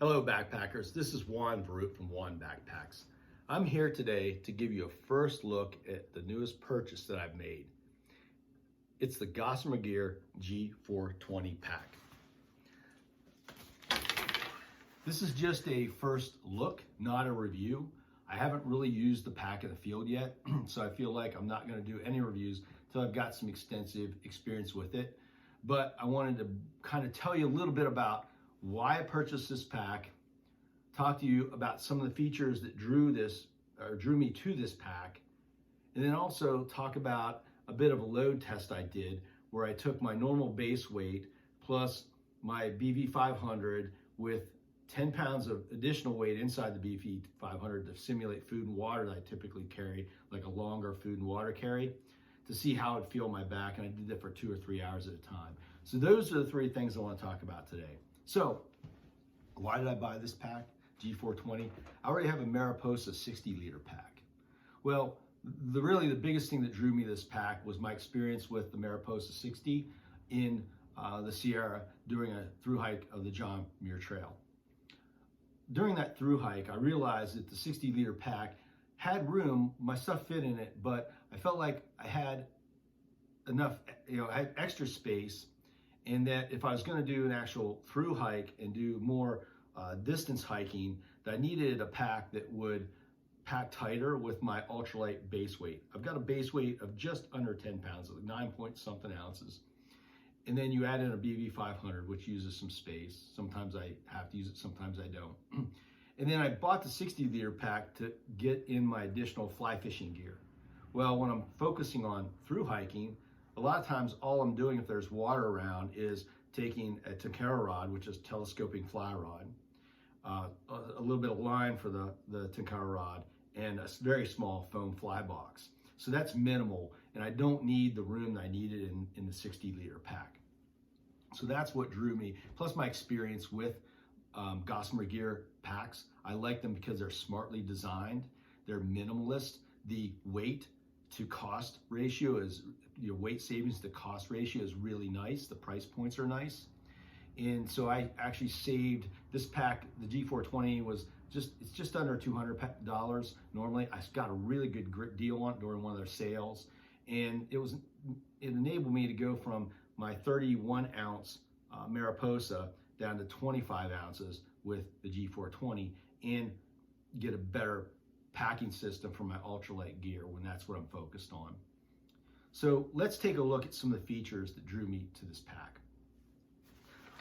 Hello backpackers, this is Juan Barut from Juan Backpacks. I'm here today to give you a first look at the newest purchase that I've made. It's the Gossamer Gear G4-20 pack. This is just a first look, not a review. I haven't really used the pack in the field yet, so I feel like I'm not going to do any reviews until I've got some extensive experience with it. But I wanted to kind of tell you a little bit about why I purchased this pack, talk to you about some of the features that drew me to this pack, and then also talk about a bit of a load test I did where I took my normal base weight plus my BV500 with 10 pounds of additional weight inside the BV500 to simulate food and water that I typically carry, like a longer food and water carry, to see how it would feel on my back, and I did that for 2 or 3 hours at a time. So those are the three things I want to talk about today. So, why did I buy this pack, G4-20? I already have a Mariposa 60-liter pack. Well, the biggest thing that drew me to this pack was my experience with the Mariposa 60 in the Sierra during a through hike of the John Muir Trail. During that through hike, I realized that the 60-liter pack had room, my stuff fit in it, but I felt like I had enough, I had extra space, and that if I was going to do an actual through hike and do more distance hiking, that I needed a pack that would pack tighter with my ultralight base weight. I've got a base weight of just under 10 pounds, like 9 point something ounces. And then you add in a BV500, which uses some space. Sometimes I have to use it, sometimes I don't. And then I bought the 60-liter pack to get in my additional fly fishing gear. Well, when I'm focusing on through hiking, a lot of times all I'm doing if there's water around is taking a Tenkara rod, which is telescoping fly rod, a little bit of line for the Tenkara rod, and a very small foam fly box. So that's minimal, and I don't need the room that I needed in the 60-liter pack. So that's what drew me, plus my experience with Gossamer Gear packs. I like them because they're smartly designed, they're minimalist. The weight to cost ratio is, weight savings to cost ratio is really nice. The price points are nice. And so I actually saved this pack. The G4-20 was it's just under $200 normally. I got a really good deal on it during one of their sales. And it enabled me to go from my 31 ounce Mariposa down to 25 ounces with the G4-20 and get a better packing system for my ultralight gear when that's what I'm focused on. So let's take a look at some of the features that drew me to this pack.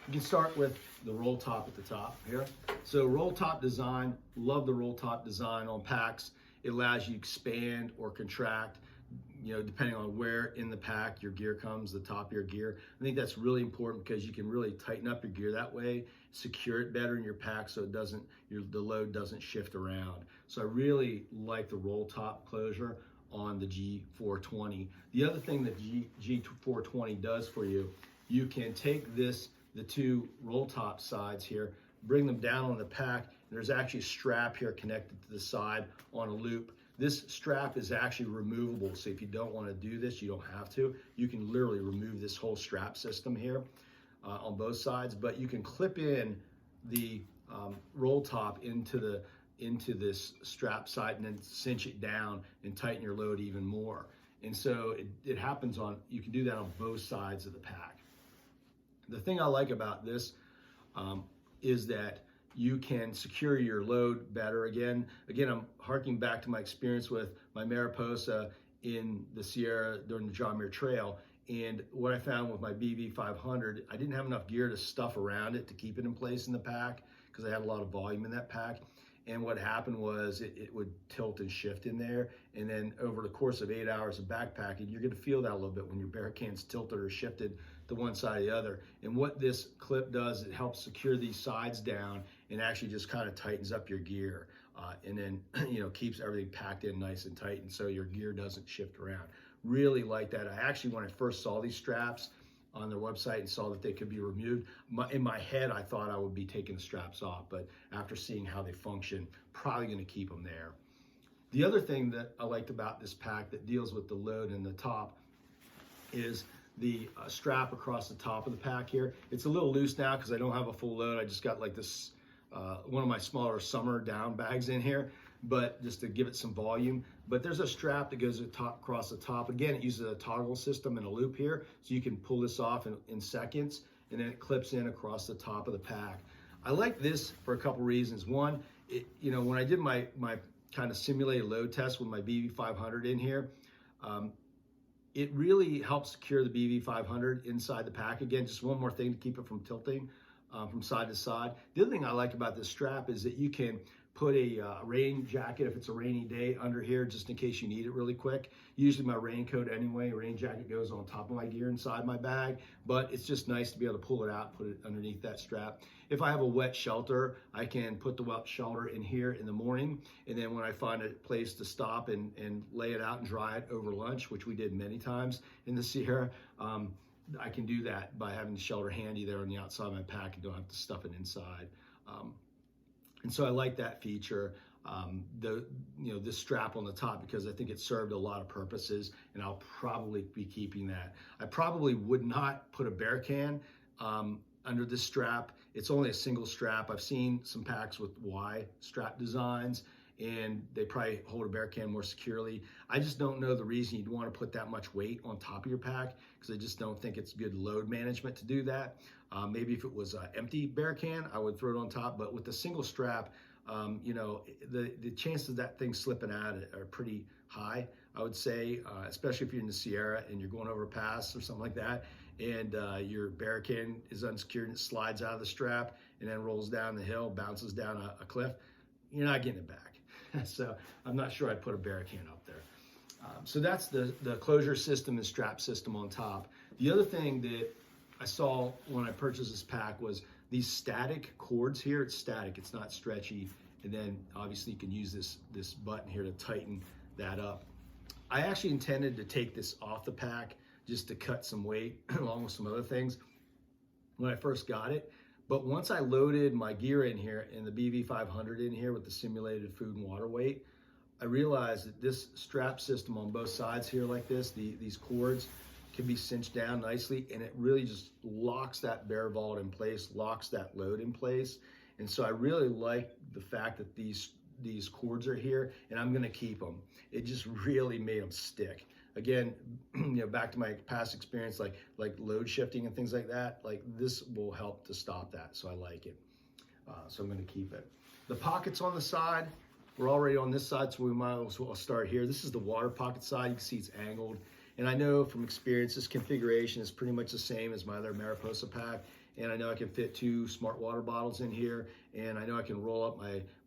You can start with the roll top at the top here. So roll top design, love the roll top design on packs. It allows you to expand or contract, depending on where in the pack your gear comes, the top of your gear. I think that's really important because you can really tighten up your gear that way, secure it better in your pack so the load doesn't shift around. So I really like the roll top closure on the G4-20. The other thing that G4-20 does for you, you can take the two roll top sides here, bring them down on the pack, and there's actually a strap here connected to the side on a loop. This strap is actually removable, so if you don't want to do this, you don't have to. You can literally remove this whole strap system here on both sides, but you can clip in the roll top into this strap side and then cinch it down and tighten your load even more. And so it happens you can do that on both sides of the pack. The thing I like about this is that you can secure your load better. Again, I'm harking back to my experience with my Mariposa in the Sierra during the John Muir Trail. And what I found with my BV500, I didn't have enough gear to stuff around it to keep it in place in the pack because I had a lot of volume in that pack. And what happened was it would tilt and shift in there. And then over the course of 8 hours of backpacking, you're gonna feel that a little bit when your barricades tilted or shifted to one side or the other. And what this clip does, it helps secure these sides down and actually just kind of tightens up your gear. And then, keeps everything packed in nice and tight. And so your gear doesn't shift around. Really like that. I actually, when I first saw these straps on their website and saw that they could be removed, in my head, I thought I would be taking the straps off, but after seeing how they function, probably gonna keep them there. The other thing that I liked about this pack that deals with the load in the top is the strap across the top of the pack here. It's a little loose now because I don't have a full load. I just got like this one of my smaller summer down bags in here, but just to give it some volume. But there's a strap that goes across the top. Again, it uses a toggle system and a loop here, so you can pull this off in seconds, and then it clips in across the top of the pack. I like this for a couple reasons. One, when I did my kind of simulated load test with my BV500 in here, it really helps secure the BV500 inside the pack. Again, just one more thing to keep it from tilting from side to side. The other thing I like about this strap is that you can put a rain jacket, if it's a rainy day, under here just in case you need it really quick. Usually my raincoat anyway, rain jacket goes on top of my gear inside my bag, but it's just nice to be able to pull it out, put it underneath that strap. If I have a wet shelter, I can put the wet shelter in here in the morning, and then when I find a place to stop and lay it out and dry it over lunch, which we did many times in the Sierra, I can do that by having the shelter handy there on the outside of my pack and don't have to stuff it inside. And so I like that feature, this strap on the top, because I think it served a lot of purposes, and I'll probably be keeping that. I probably would not put a bear can under this strap. It's only a single strap. I've seen some packs with Y strap designs, and they probably hold a bear can more securely. I just don't know the reason you'd want to put that much weight on top of your pack, because I just don't think it's good load management to do that. Maybe if it was an empty bear can, I would throw it on top, but with the single strap, the chances of that thing slipping out are pretty high, I would say, especially if you're in the Sierra and you're going over a pass or something like that, and your bear can is unsecured and it slides out of the strap and then rolls down the hill, bounces down a cliff. You're not getting it back. So I'm not sure I'd put a bear can up there. So that's the closure system and strap system on top. The other thing that I saw when I purchased this pack was these static cords here. It's static, it's not stretchy. And then obviously you can use this button here to tighten that up. I actually intended to take this off the pack just to cut some weight along with some other things when I first got it. But once I loaded my gear in here and the BV500 in here with the simulated food and water weight, I realized that this strap system on both sides here like this, these cords can be cinched down nicely, and it really just locks that bare vault in place, locks that load in place. And so I really like the fact that these cords are here, and I'm gonna keep them. It just really made them stick. Again, back to my past experience, like load shifting and things like that, like this will help to stop that, so I like it. So I'm gonna keep it. The pockets on the side, we're already on this side, so we might as well start here. This is the water pocket side. You can see it's angled. And I know from experience, this configuration is pretty much the same as my other Mariposa pack. And I know I can fit 2 smart water bottles in here. And I know I can roll up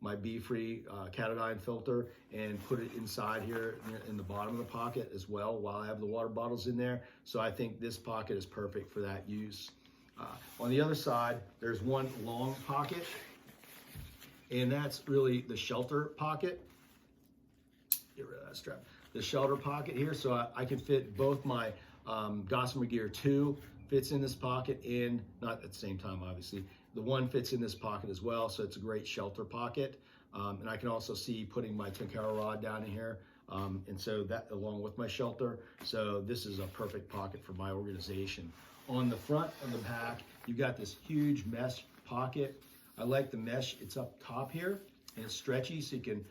my Be-Free Catadine filter and put it inside here in the bottom of the pocket as well while I have the water bottles in there. So I think this pocket is perfect for that use. On the other side, there's one long pocket, and that's really the shelter pocket. Get rid of that strap. The shelter pocket here, so I can fit both my Gossamer Gear 2 fits in this pocket, and not at the same time, obviously. The one fits in this pocket as well, so it's a great shelter pocket. And I can also see putting my Tenkara rod down in here, and so that along with my shelter. So this is a perfect pocket for my organization. On the front of the pack, you've got this huge mesh pocket. I like the mesh. It's up top here, and it's stretchy, so you can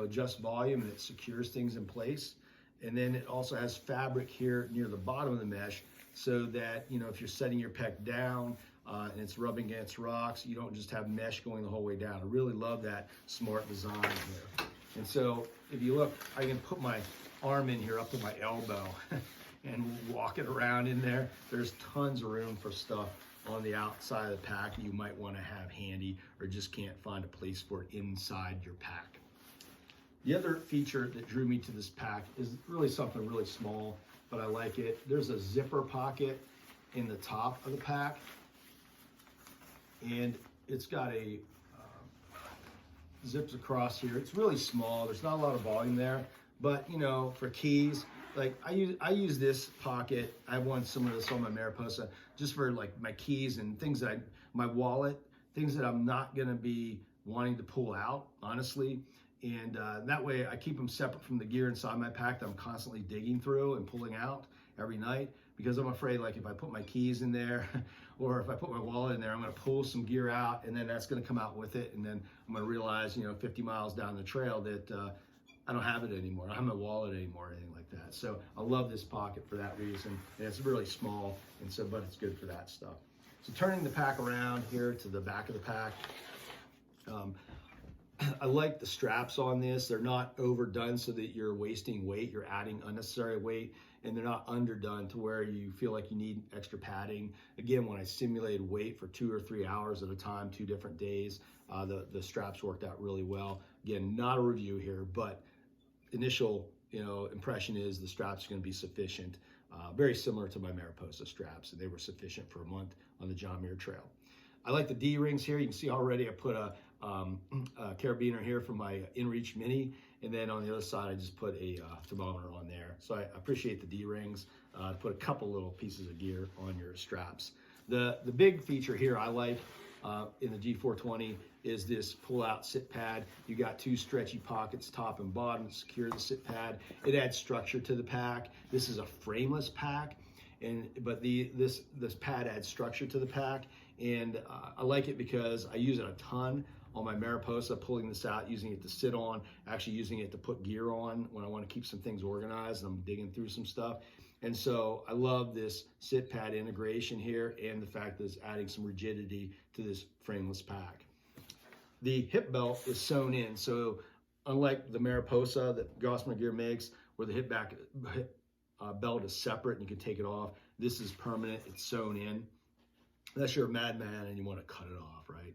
adjust volume, and it secures things in place. And then it also has fabric here near the bottom of the mesh, so that if you're setting your pec down and it's rubbing against rocks, you don't just have mesh going the whole way down. I really love that smart design here. And so if you look, I can put my arm in here up to my elbow and walk it around in there. There's tons of room for stuff on the outside of the pack you might want to have handy, or just can't find a place for it inside your pack. The other feature that drew me to this pack is really something really small, but I like it. There's a zipper pocket in the top of the pack, and it's got a zips across here. It's really small. There's not a lot of volume there, but for keys, like I use this pocket. I have some of this on my Mariposa just for like my keys and things that my wallet, things that I'm not gonna be wanting to pull out, honestly. And that way I keep them separate from the gear inside my pack that I'm constantly digging through and pulling out every night. because I'm afraid like if I put my keys in there or if I put my wallet in there, I'm going to pull some gear out and then that's going to come out with it. And then I'm going to realize, 50 miles down the trail that I don't have it anymore. I don't have my wallet anymore or anything like that. So I love this pocket for that reason. And it's really small, and so, but it's good for that stuff. So turning the pack around here to the back of the pack, I like the straps on this. They're not overdone so that you're wasting weight, you're adding unnecessary weight, and they're not underdone to where you feel like you need extra padding. Again, when I simulated weight for 2 or 3 hours at a time, 2 different days, the straps worked out really well. Again, not a review here, but initial impression is the straps are going to be sufficient. Very similar to my Mariposa straps, and they were sufficient for a month on the John Muir Trail. I like the D-rings here. You can see already I put a carabiner here for my InReach Mini, and then on the other side I just put a thermometer on there. So I appreciate the D-rings. Put a couple little pieces of gear on your straps. The big feature here I like in the G4-20 is this pull-out sit pad. You got 2 stretchy pockets, top and bottom, to secure the sit pad. It adds structure to the pack. This is a frameless pack, but this pad adds structure to the pack, and I like it because I use it a ton on my Mariposa, pulling this out, using it to sit on, actually using it to put gear on when I want to keep some things organized and I'm digging through some stuff. And so I love this sit pad integration here and the fact that it's adding some rigidity to this frameless pack. The hip belt is sewn in, so unlike the Mariposa that Gossamer Gear makes, where the hip belt is separate and you can take it off, this is permanent, it's sewn in. Unless you're a madman and you want to cut it off, right?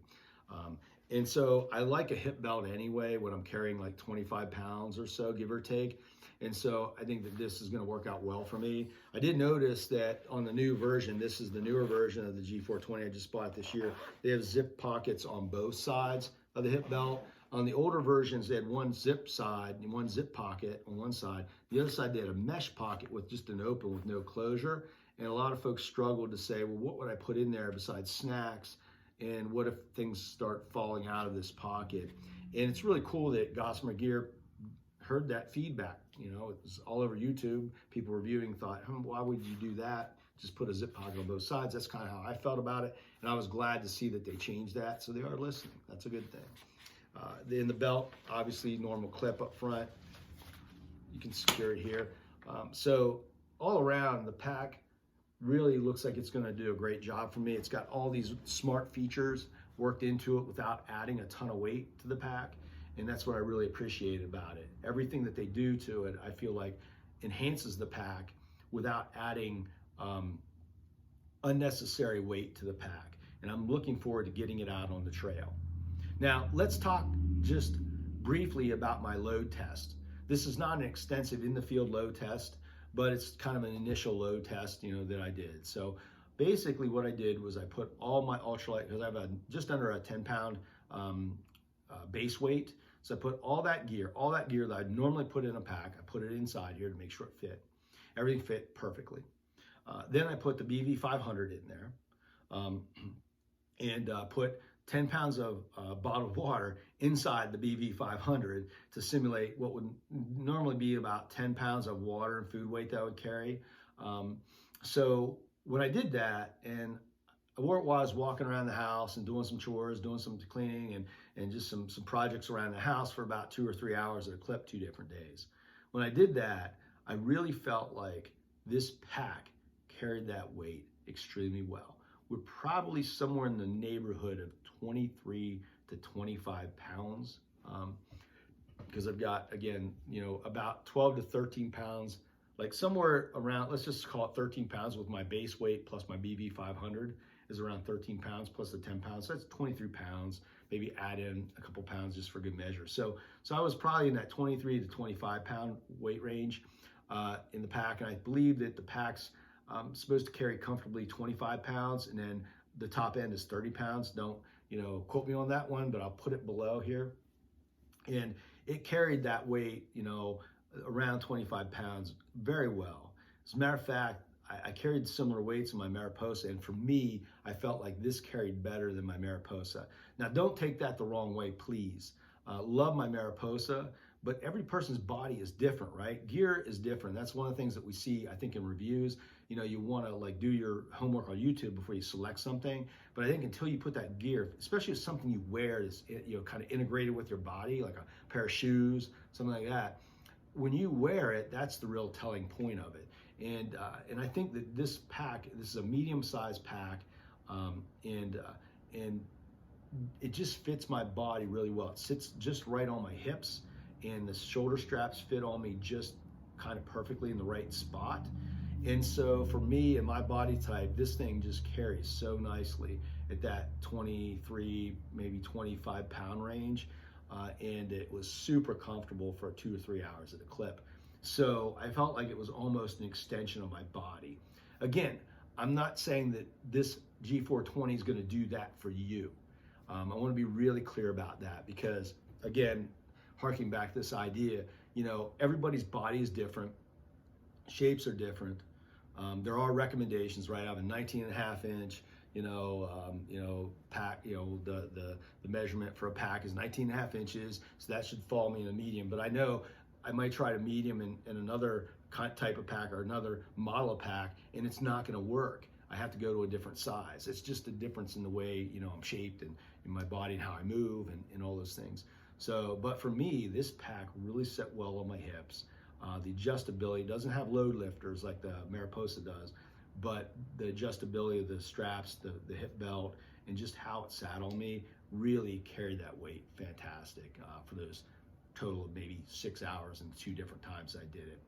And so I like a hip belt anyway when I'm carrying like 25 pounds or so, give or take. And so I think that this is going to work out well for me. I did notice that on the new version, this is the newer version of the G4-20 I just bought this year, they have zip pockets on both sides of the hip belt. On the older versions, they had one zip side and one zip pocket on one side. The other side, they had a mesh pocket with just an open with no closure. And a lot of folks struggled to say, well, what would I put in there besides snacks? And what if things start falling out of this pocket? And it's really cool that Gossamer Gear heard that feedback. It was all over YouTube. People reviewing thought, why would you do that? Just put a zip pocket on both sides. That's kind of how I felt about it. And I was glad to see that they changed that. So they are listening. That's a good thing. In the belt, obviously normal clip up front. You can secure it here. So all around the pack really looks like it's going to do a great job for me. It's got all these smart features worked into it without adding a ton of weight to the pack. And that's what I really appreciate about it. Everything that they do to it, I feel like enhances the pack without adding unnecessary weight to the pack. And I'm looking forward to getting it out on the trail. Now, let's talk just briefly about my load test. This is not an extensive in the field load test, but it's kind of an initial load test, that I did. So basically what I did was I put all my ultralight, because I have just under a 10-pound base weight. So I put all that gear that I'd normally put in a pack, I put it inside here to make sure it fit. Everything fit perfectly. Then I put the BV500 in there and put 10 pounds of bottled water inside the BV500 to simulate what would normally be about 10 pounds of water and food weight that I would carry. So when I did that, and while I was walking around the house and doing some chores, doing some cleaning and just some projects around the house for about 2 or 3 hours at a clip, 2 different days. When I did that, I really felt like this pack carried that weight extremely well. We're probably somewhere in the neighborhood of 23 to 25 pounds because I've got, again, about 12 to 13 pounds, like somewhere around, let's just call it 13 pounds with my base weight plus my BV500 is around 13 pounds plus the 10 pounds. So that's 23 pounds, maybe add in a couple pounds just for good measure. So I was probably in that 23 to 25 pound weight range in the pack. And I believe that the pack's supposed to carry comfortably 25 pounds, and then the top end is 30 pounds. Don't, quote me on that one, but I'll put it below here. And it carried that weight, around 25 pounds very well. As a matter of fact, I carried similar weights in my Mariposa, and for me, I felt like this carried better than my Mariposa. Now, don't take that the wrong way, please. Love my Mariposa, but every person's body is different, right? Gear is different. That's one of the things that we see, I think, in reviews. You know, you want to like do your homework on YouTube before you select something. But I think until you put that gear, especially if something you wear is, you know, kind of integrated with your body, like a pair of shoes, something like that. When you wear it, that's the real telling point of it. And I think that this pack, this is a medium-sized pack, and it just fits my body really well. It sits just right on my hips, and the shoulder straps fit on me just kind of perfectly in the right spot. And so for me and my body type, this thing just carries so nicely at that 23, maybe 25 pound range. And it was super comfortable for 2 or 3 hours at a clip. So I felt like it was almost an extension of my body. Again, I'm not saying that this G4-20 is going to do that for you. I want to be really clear about that because, again, harking back to this idea, you know, everybody's body is different, shapes are different. There are recommendations, right? I have a 19.5 inch, pack, the measurement for a pack is 19.5 inches. So that should fall me in a medium, but I know I might try to medium in another type of pack or another model of pack, and it's not going to work. I have to go to a different size. It's just a difference in the way, you know, I'm shaped and in my body and how I move and all those things. So, but for me, this pack really set well on my hips. The adjustability doesn't have load lifters like the Mariposa does, but the adjustability of the straps, the hip belt, and just how it sat on me really carried that weight fantastic for those total of maybe 6 hours and 2 different times I did it.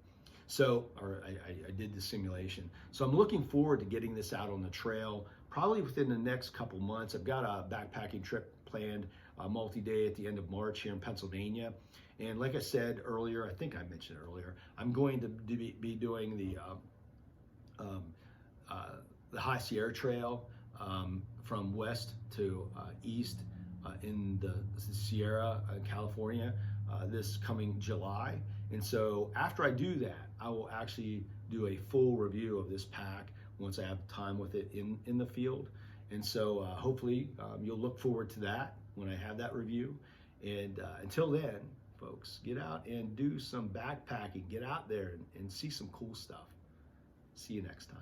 So, I did the simulation. So I'm looking forward to getting this out on the trail, probably within the next couple months. I've got a backpacking trip planned, multi-day at the end of March here in Pennsylvania. And like I said earlier, I think I mentioned earlier, I'm going to be doing the High Sierra Trail from west to east in the Sierra, California, this coming July. And so after I do that, I will actually do a full review of this pack once I have time with it in the field. And so hopefully you'll look forward to that when I have that review. And until then, folks, get out and do some backpacking. Get out there and see some cool stuff. See you next time.